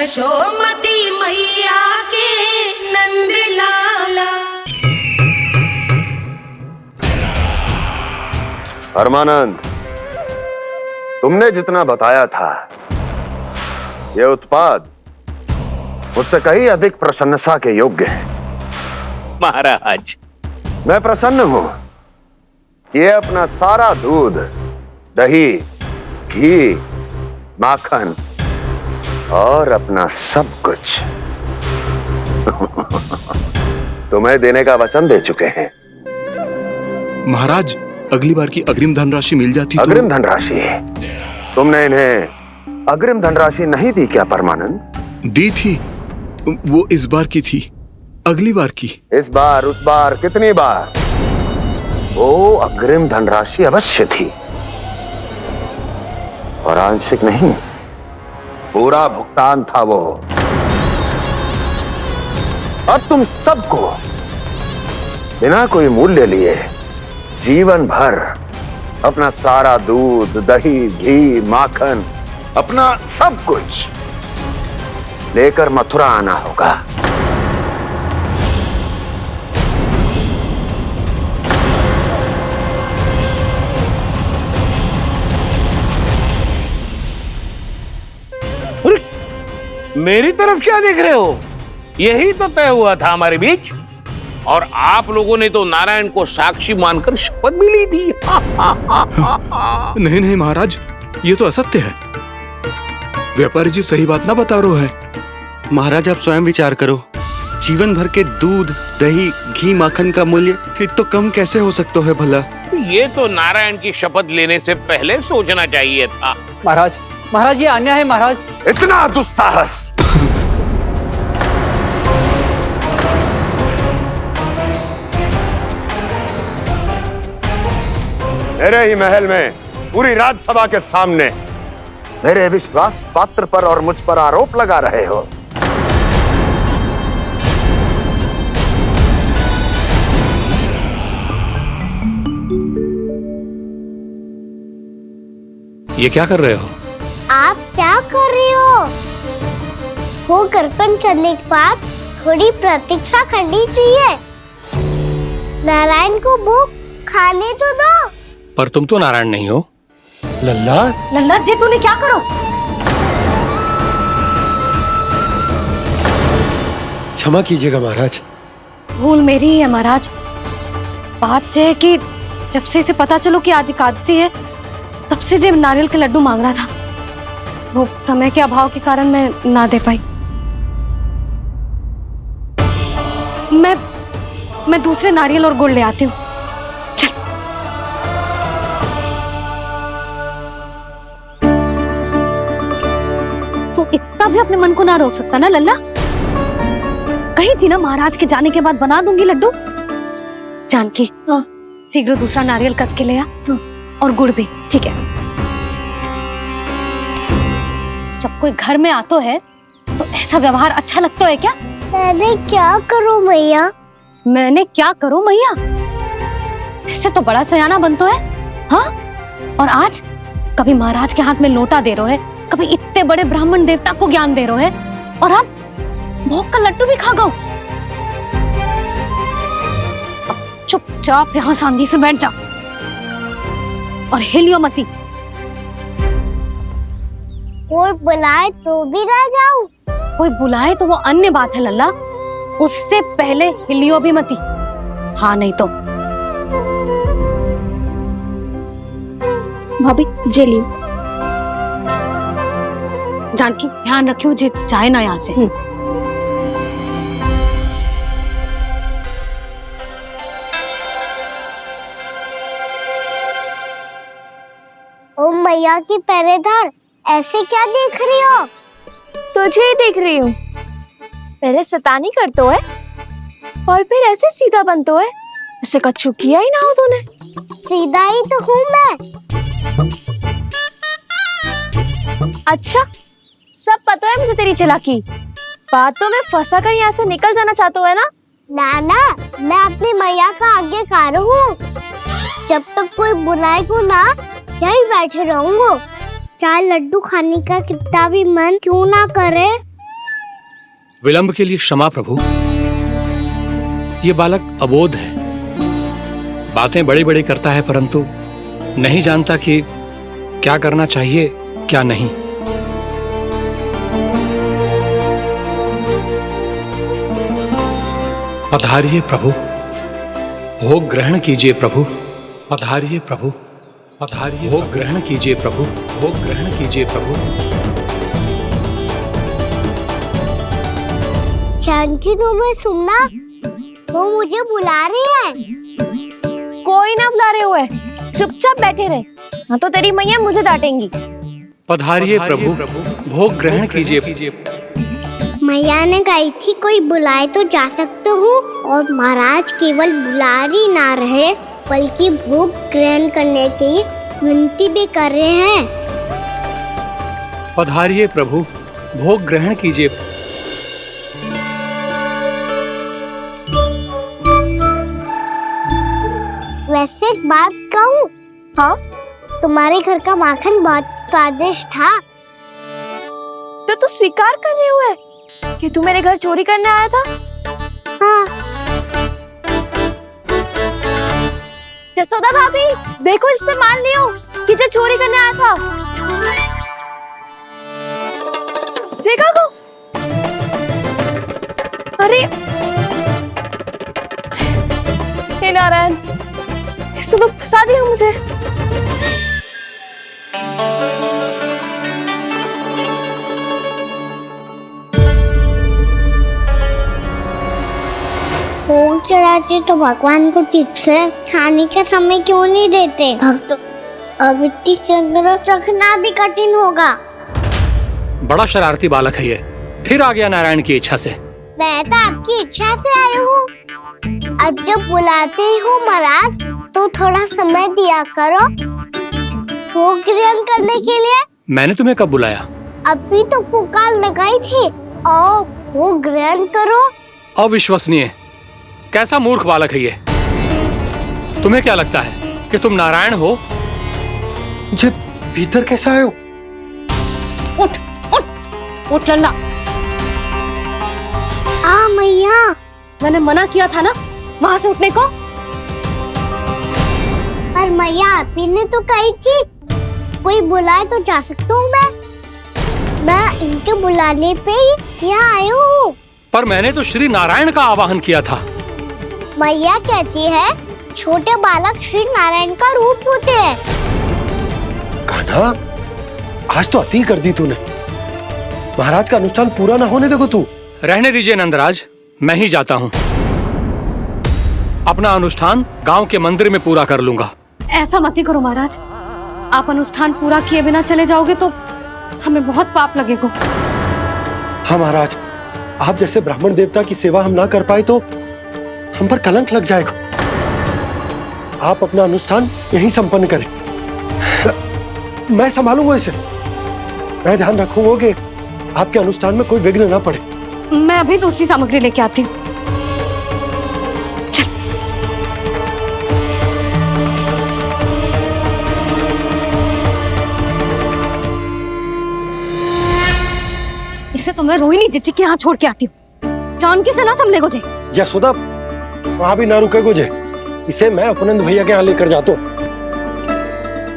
यशोमती मैया के नंद लाला। परमानंद, तुमने जितना बताया था ये उत्पाद मुझसे कहीं अधिक प्रशंसा के योग्य है। महाराज, मैं प्रसन्न हूं। ये अपना सारा दूध, दही, घी, माखन और अपना सब कुछ तुम्हें देने का वचन दे चुके हैं। महाराज, अगली बार की अग्रिम धनराशि मिल जाती तो। अग्रिम धनराशि? तुमने इन्हें अग्रिम धनराशि नहीं दी क्या परमानंद? दी थी, वो इस बार की थी, अगली बार की। इस बार, उस बार, कितनी बार? वो अग्रिम धनराशि अवश्य थी और आंशिक नहीं, पूरा भुगतान था वो। अब तुम सबको बिना कोई मूल्य लिए जीवन भर अपना सारा दूध, दही, घी, माखन, अपना सब कुछ लेकर मथुरा आना होगा। मेरी तरफ क्या देख रहे हो? यही तो तय हुआ था हमारे बीच, और आप लोगों ने तो नारायण को साक्षी मानकर शपथ भी ली थी। नहीं नहीं महाराज, ये तो असत्य है। व्यापारी जी सही बात ना बता रहे हैं। महाराज, आप स्वयं विचार करो। जीवन भर के दूध, दही, घी, माखन का मूल्य तो कम कैसे हो सकता है भला? ये तो नारायण की शपथ लेने से पहले सोचना चाहिए था। महाराज, महाराज ये अन्याय है महाराज। इतना दुस्साहस! मेरे ही महल में पूरी राज्यसभा के सामने मेरे विश्वास पात्र पर और मुझ पर आरोप लगा रहे हो। ये क्या कर रहे हो? आप क्या कर रहे हो? वो कर्पण करने के बाद थोड़ी प्रतीक्षा करनी चाहिए। नारायण को भूख खाने तो दो। पर तुम तो नारायण नहीं हो। लल्ला, लल्ला जी तूने क्या करो? क्षमा कीजिएगा महाराज। भूल मेरी ही है महाराज। बात यह है कि जब से इसे पता चलो कि आज एकादशी है, तब से जब नारियल के लड्डू मांग रहा था, वो समय के अभाव के कारण मैं ना दे पाई। मैं दूसरे नारियल और गुड़ ले आती हूँ। चल। तू इतना भी अपने मन को ना रोक सकता ना लल्ला? कही थी ना महाराज के जाने के बाद बना दूंगी लड्डू। जानकी, शीघ्र दूसरा नारियल कस के ले आ, और गुड़ भी। ठीक है। जब कोई घर में आतो है तो ऐसा व्यवहार अच्छा लगता है क्या? मैंने क्या करूं मैया? मैंने क्या करूं मैया? इससे तो बड़ा सयाना बनतो है। हाँ, और आज कभी महाराज के हाथ में लोटा दे रहे है, कभी इतने बड़े ब्राह्मण देवता को ज्ञान दे रहे है, और अब भोग का लड्डू भी खा गो। चुपचाप यहाँ शांति से बैठ जा और हिलियो मती। कोई बुलाए तो भी ना जाऊं? कोई बुलाए तो वो अन्य बात है लल्ला, उससे पहले हिलियो भी मती। हाँ नहीं तो। भाभी जे लियो। जानकी ध्यान रखियो जे जाए ना यहाँ से। ओ मैया की पहरेदार, ऐसे क्या देख रही हो? तुझे ही देख रही हूँ। पहले शैतानी करतो है और फिर ऐसे सीधा बनतो है, ऐसे कछु किया ही ना हो तूने। सीधा ही तो हूँ मैं। अच्छा, सब पता है मुझे तेरी चालाकी। बातों में फंसा कर यहाँ से निकल जाना चाहते हो है ना? नाना, मैं अपनी मैया का आज्ञाकार हूँ। जब तक कोई बुलाएगा ना, यहीं बैठे रहूंगा। चाहे लड्डू खाने का कितना भी मन क्यों ना करे, विलंब के लिए क्षमा प्रभु। ये बालक अबोध है, बातें बड़ी बड़ी करता है परंतु नहीं जानता कि क्या करना चाहिए क्या नहीं। पधारिए प्रभु, भोग ग्रहण कीजिए प्रभु। पधारिए प्रभु, पधारिए, भोग ग्रहण कीजिए प्रभु, भोग ग्रहण कीजिए प्रभु। जानकी तुम्हें सुनना, वो मुझे बुला रही है। कोई ना बुला रहे हुए, चुपचाप बैठे रहे, हाँ तो तेरी मैया मुझे डांटेंगी। पधारिए प्रभु, भोग ग्रहण कीजिए। मैया ने कही थी कोई बुलाए तो जा सकते हूँ, और महाराज केवल बुलारी ना रहे बल्कि भोग ग्रहण करने की विनती भी कर रहे हैं। पधारिए प्रभु, भोग ग्रहण कीजिए। वैसे एक बात कहूँ? हाँ? तुम्हारे घर का माखन बहुत स्वादिष्ट था। तो तू स्वीकार कर रहे हुए कि तू मेरे घर चोरी करने आया था? हाँ। जसोदा भाभी, देखो इसने मान लियो कि जो चोरी करने आया था। देखा को? अरे हे नारायण, इसने तो फंसा दिया मुझे। भोग चढ़ाते तो भगवान को ठीक से खाने का समय क्यों नहीं देते? भक्त अब इतनी संग्रह रखना भी कठिन होगा। बड़ा शरारती बालक है ये, फिर आ गया नारायण की इच्छा से। मैं तो आपकी इच्छा से आई हूँ। अब जब बुलाते ही हो महाराज तो थोड़ा समय दिया करो भोग ग्रहण करने के लिए। मैंने तुम्हें कब बुलाया? अभी तो पुकार लगाई थी, आओ भोग ग्रहण करो। अविश्वसनीय, कैसा मूर्ख बालक है ये। तुम्हें क्या लगता है कि तुम नारायण हो? मुझे भीतर कैसे आए हो? उठ उठ उठ लल्ला। मैया, मैंने मना किया था ना वहां से उठने को। पर मैया आपी ने तो कही थी कोई बुलाए तो जा सकता हूँ मैं इनके बुलाने पे ही यहाँ आई हूँ। पर मैंने तो श्री नारायण का आवाहन किया था। मैया कहती है छोटे बालक श्री नारायण का रूप होते हैं। कान्हा, आज तो अति कर दी तूने। महाराज का अनुष्ठान पूरा ना होने देखो तू। रहने दीजिए नंदराज, मैं ही जाता हूँ। अपना अनुष्ठान गांव के मंदिर में पूरा कर लूंगा। ऐसा मत ही करो महाराज, आप अनुष्ठान पूरा किए बिना चले जाओगे तो हमें बहुत पाप लगेगा। हाँ महाराज, आप जैसे ब्राह्मण देवता की सेवा हम ना कर पाए तो हम पर कलंक लग जाएगा। आप अपना अनुष्ठान यहीं संपन्न करें, मैं संभालूंगा इसे। मैं ध्यान रखूंगा कि आपके अनुष्ठान में कोई विघ्न ना पड़े। मैं अभी दूसरी सामग्री लेके आती हूँ। इसे तो मैं रोहिणी जीजी के यहाँ छोड़ के आती हूँ। जानकी से ना संभले गुजे। यशोदा, वहां भी ना रुके गुजे। इसे मैं अपनंद भैया के यहाँ लेकर जाता हूँ।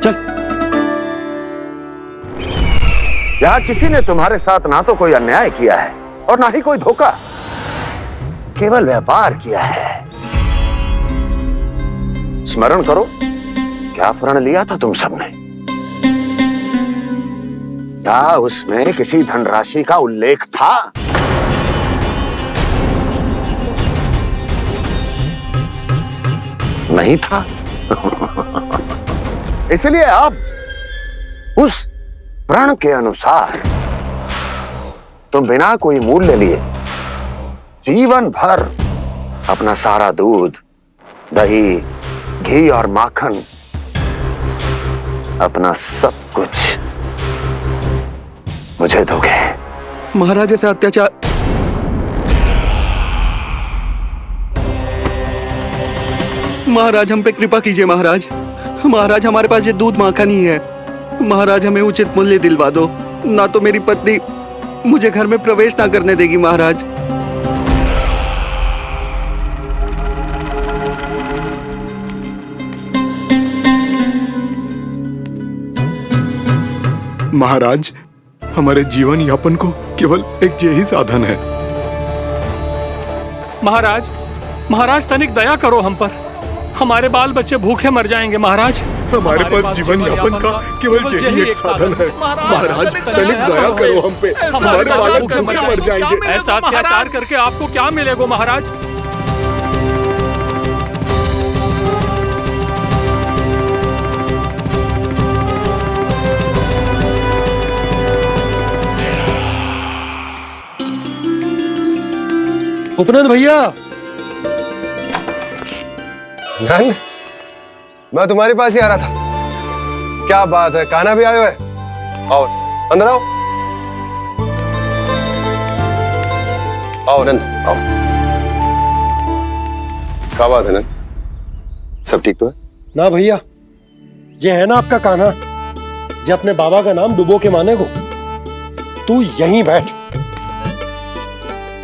चल। यहाँ किसी ने तुम्हारे साथ ना तो कोई अन्याय किया है और ना ही कोई धोखा, केवल व्यापार किया है। स्मरण करो क्या प्रण लिया था तुम सबने? क्या उसमें किसी धनराशि का उल्लेख था? नहीं था। इसलिए अब उस प्रण के अनुसार तुम बिना कोई मूल्य लिए जीवन भर अपना सारा दूध, दही, घी और माखन, अपना सब कुछ मुझे दोगे। महाराज ऐसा अत्याचार। महाराज हम पे कृपा कीजिए। महाराज, महाराज हमारे पास ये दूध माखन ही है। महाराज हमें उचित मूल्य दिलवा दो, ना तो मेरी पत्नी मुझे घर में प्रवेश ना करने देगी महाराज। महाराज, हमारे जीवन यापन को केवल एक यही साधन है। महाराज, महाराज तनिक दया करो हम पर। हमारे बाल बच्चे भूखे मर जाएंगे महाराज। हमारे पास जीवन यापन का केवल यही एक साधन है। महाराज, तनिक दया करो हम पे। हमारे बालक भूखे मर जाएंगे। ऐसा अत्याचार करके आपको क्या मिलेगा महाराज? उपनंद भैया, नंद, मैं तुम्हारे पास ही आ रहा था। क्या बात है, कान्हा भी आयो है? आओ अंदर आओ। आओ नंद आओ। क्या बात है नंद, सब ठीक तो है? ना भैया, ये है ना आपका कान्हा, ये अपने बाबा का नाम डुबो के माने को। तू यहीं बैठ,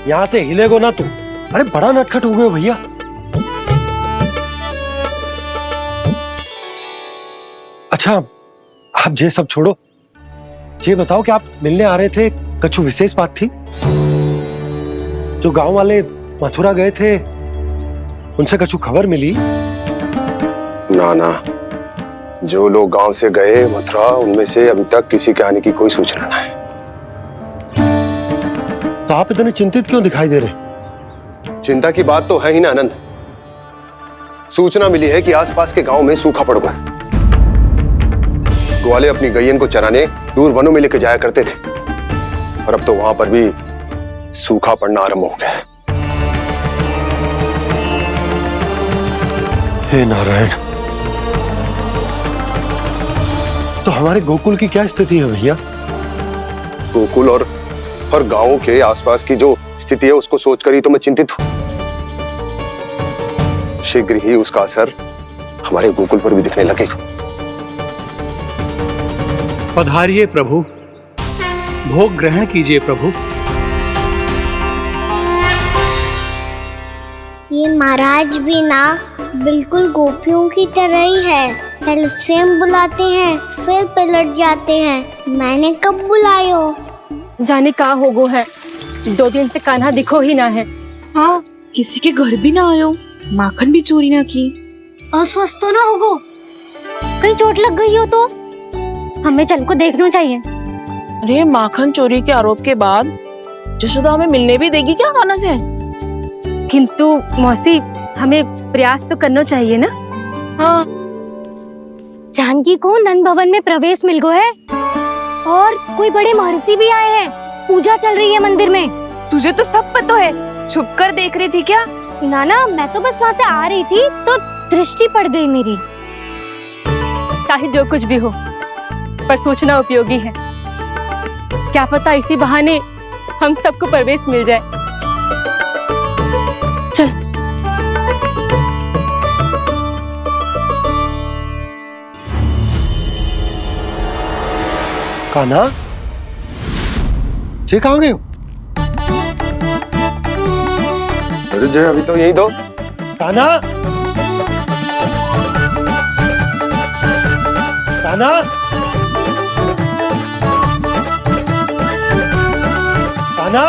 यहां से हिलेगो ना तू। अरे बड़ा नटखट हो गए हो भैया। अच्छा, आप ये सब छोड़ो, ये बताओ कि आप मिलने आ रहे थे, कछु विशेष बात थी? जो गांव वाले मथुरा गए थे, उनसे कछु खबर मिली? ना ना, जो लोग गांव से गए मथुरा, उनमें से अभी तक किसी के आने की कोई सूचना नहीं है। तो आप इतने चिंतित क्यों दिखाई दे रहे? चिंता की बात तो है ही ना आनंद। सूचना मिली है कि आसपास के गांव में सूखा पड़ गया। ग्वाले अपनी गैयन को चराने दूर वनों में लेके जाया करते थे, और अब तो वहां पर भी सूखा पड़ना आरंभ हो गया है। हे नारायण, तो हमारे गोकुल की क्या स्थिति है भैया? गोकुल और गांवों के आसपास की जो स्थिति है उसको सोचकर ही तो मैं चिंतित हूं। शीघ्र ही उसका असर हमारे गोकुल पर भी दिखने लगेगा। पधारिए प्रभु, भोग ग्रहण कीजिए प्रभु। ये महाराज भी ना बिल्कुल गोपियों की तरह ही है। पहले स्वयं बुलाते हैं, फिर पलट जाते हैं। मैंने कब बुलायो? जाने का होगो है, 2 दिन से कान्हा दिखो ही ना है। हाँ, किसी के घर भी ना आयो, माखन भी चोरी ना की। अस्वस्थ तो ना होगो, कहीं चोट लग गई हो तो हमें चल को देखना चाहिए। अरे माखन चोरी के आरोप के बाद जशोदा हमें मिलने भी देगी क्या कान्हा से? किंतु मौसी, हमें प्रयास तो करना चाहिए ना। हाँ, जानकी को नंद भवन में प्रवेश मिल गो है, और कोई बड़े महर्षि भी आए हैं। पूजा चल रही है मंदिर में। तुझे तो सब पता है, छुप कर देख रही थी क्या? नाना, मैं तो बस वहाँ से आ रही थी तो दृष्टि पड़ गई मेरी। चाहे जो कुछ भी हो, पर सूचना उपयोगी है। क्या पता इसी बहाने हम सबको प्रवेश मिल जाए। चल। कान्हा, ये कहाँ गए हो? अरे जय, अभी तो यही दो। कान्हा, कान्हा, कान्हा।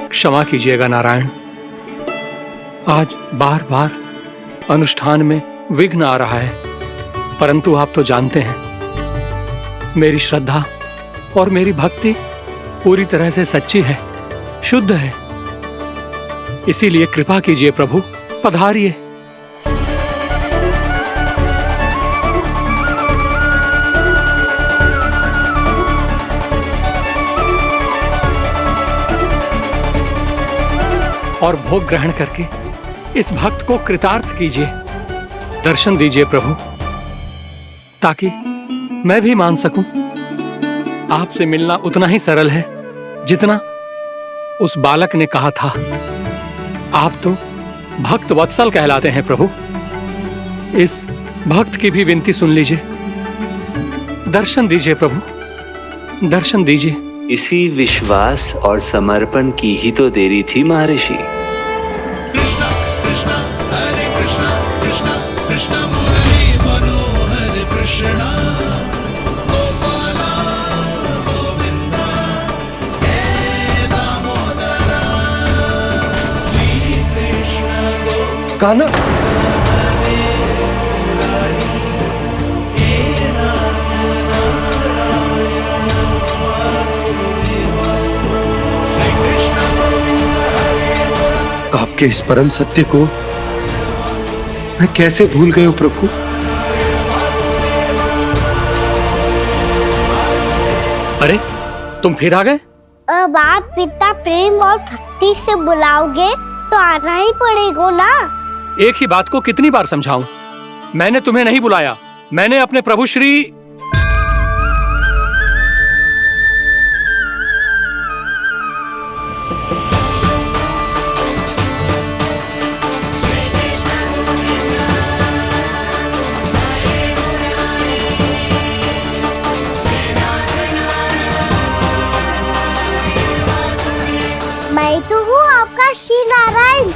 क्षमा कीजिएगा नारायण, आज बार बार अनुष्ठान में विघ्न आ रहा है, परंतु आप तो जानते हैं मेरी श्रद्धा और मेरी भक्ति पूरी तरह से सच्ची है, शुद्ध है। इसीलिए कृपा कीजिए प्रभु, पधारिए। और भोग ग्रहण करके इस भक्त को कृतार्थ कीजिए। दर्शन दीजिए प्रभु, ताकि मैं भी मान सकूं। आपसे मिलना उतना ही सरल है जितना उस बालक ने कहा था। आप तो भक्त वत्सल कहलाते हैं प्रभु। इस भक्त की भी विनती सुन लीजिए। दर्शन दीजिए प्रभु, दर्शन दीजिए। इसी विश्वास और समर्पण की ही तो देरी थी महर्षि। कान्हा, आपके इस परम सत्य को मैं कैसे भूल गया प्रभु। अरे तुम फिर आ गए? अब आप इतना प्रेम और भक्ति से बुलाओगे तो आना ही पड़ेगा ना। एक ही बात को कितनी बार समझाऊं? मैंने तुम्हें नहीं बुलाया, मैंने अपने प्रभु श्री मैं तो हूँ आपका श्री नारायण।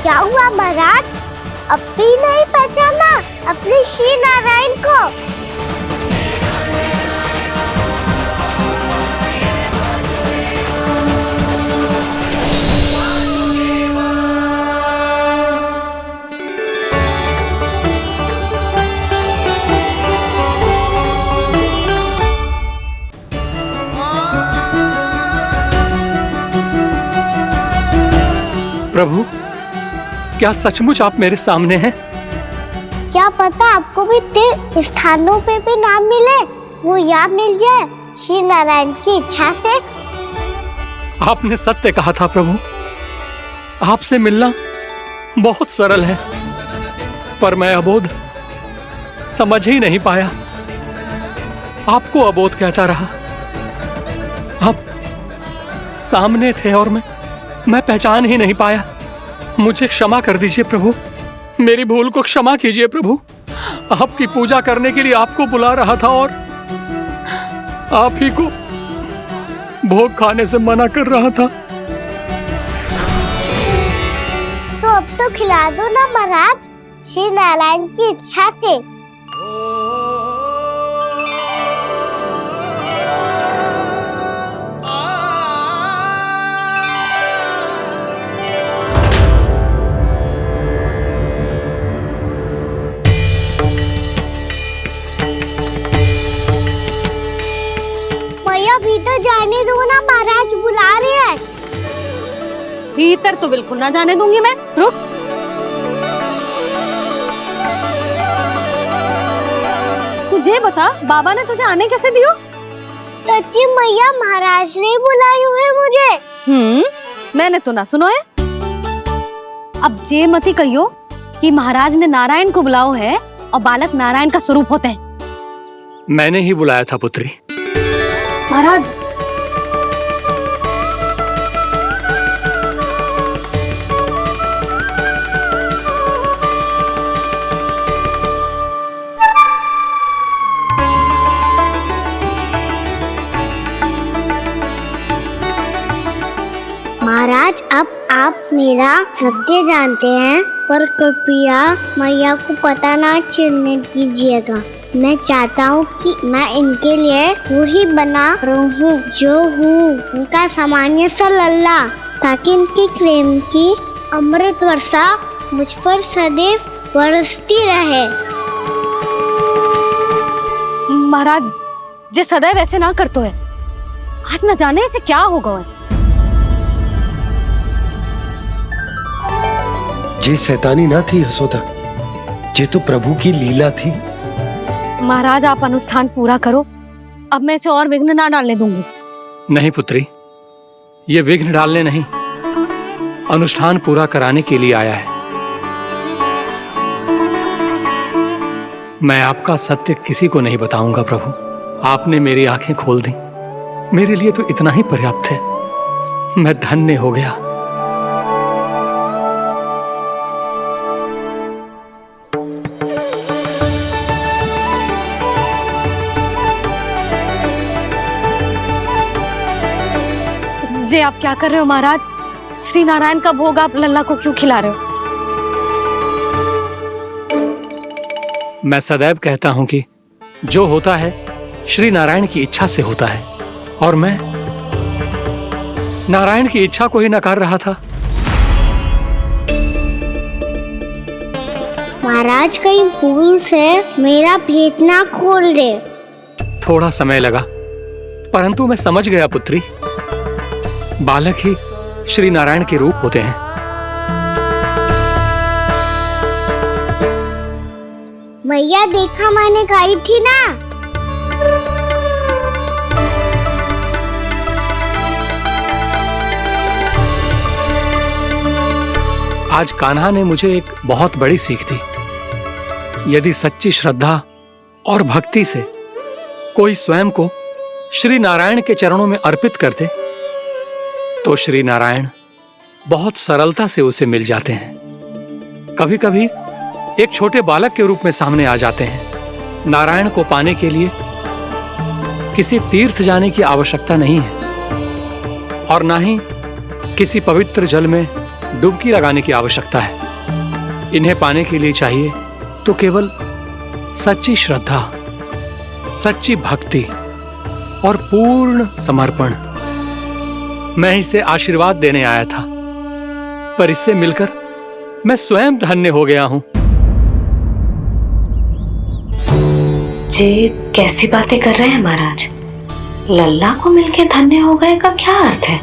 क्या हुआ महाराज, अब भी नहीं पहचाना अपने श्री नारायण को? प्रभु, क्या सचमुच आप मेरे सामने हैं? क्या पता आपको भी तीर्थ स्थानों पे भी नाम मिले, वो यहाँ मिल जाए श्री नारायण की इच्छा से। आपने सत्य कहा था प्रभु, आपसे मिलना बहुत सरल है, पर मैं अबोध समझ ही नहीं पाया। आपको अबोध कहता रहा। आप सामने थे और मैं पहचान ही नहीं पाया। मुझे क्षमा कर दीजिए प्रभु, मेरी भूल को क्षमा कीजिए प्रभु। आपकी पूजा करने के लिए आपको बुला रहा था और आप ही को भोग खाने से मना कर रहा था। तो अब तो खिला दो ना महाराज, श्री नारायण की इच्छा से। भीतर जाने दो ना, महाराज बुला रहे हैं। भीतर तो बिल्कुल ना जाने दूंगी मैं। रुक। तुझे बता, बाबा ने तुझे आने कैसे दियो? सच्ची मैया, महाराज ने बुलाई हुई मुझे। मैंने तो ना सुनो है। अब जे मती कहियो कि महाराज ने नारायण को बुलाओ है और बालक नारायण का स्वरूप होते हैं। मैंने ही बुलाया था पुत्री। महाराज, महाराज, अब आप मेरा सत्य जानते हैं, पर कृपया मैया को पता ना चलने दीजिएगा। मैं चाहता हूँ कि मैं इनके लिए वो ही बना रहूँ जो हूँ, उनका सामान्य सा लल्ला, ताकि इनकी प्रेम की अमृत वर्षा मुझ पर सदैव बरसती रहे। महाराज, जे सदैव ऐसे ना करतो है, आज न जाने इसे क्या होगा है। जे शैतानी ना थी यशोदा, जे तो प्रभु की लीला थी। महाराज, आप अनुष्ठान पूरा करो, अब मैं इसे और विघ्न ना डालने दूंगी। नहीं पुत्री, ये विघ्न डालने नहीं, अनुष्ठान पूरा कराने के लिए आया है। मैं आपका सत्य किसी को नहीं बताऊंगा प्रभु। आपने मेरी आंखें खोल दी, मेरे लिए तो इतना ही पर्याप्त है। मैं धन्य हो गया। ये आप क्या कर रहे हो महाराज? श्री नारायण का भोग आप लल्ला को क्यों खिला रहे हो? मैं सदैव कहता हूं कि जो होता है श्री नारायण की इच्छा से होता है, और मैं नारायण की इच्छा को ही नकार रहा था। महाराज कहीं भूल से मेरा भेद ना खोल दे। थोड़ा समय लगा, परंतु मैं समझ गया पुत्री। बालक ही श्री नारायण के रूप होते हैं। मैया देखा मैंने कही थी ना। आज कान्हा ने मुझे एक बहुत बड़ी सीख दी। यदि सच्ची श्रद्धा और भक्ति से कोई स्वयं को श्री नारायण के चरणों में अर्पित कर दे तो श्री नारायण बहुत सरलता से उसे मिल जाते हैं। कभी कभी एक छोटे बालक के रूप में सामने आ जाते हैं। नारायण को पाने के लिए किसी तीर्थ जाने की आवश्यकता नहीं है और ना ही किसी पवित्र जल में डुबकी लगाने की आवश्यकता है। इन्हें पाने के लिए चाहिए तो केवल सच्ची श्रद्धा, सच्ची भक्ति और पूर्ण समर्पण। मैं इसे आशीर्वाद देने आया था, पर इससे मिलकर मैं स्वयं धन्य हो गया हूं। जी कैसी बातें कर रहे हैं महाराज? लल्ला को मिलके धन्य हो गए का क्या अर्थ है?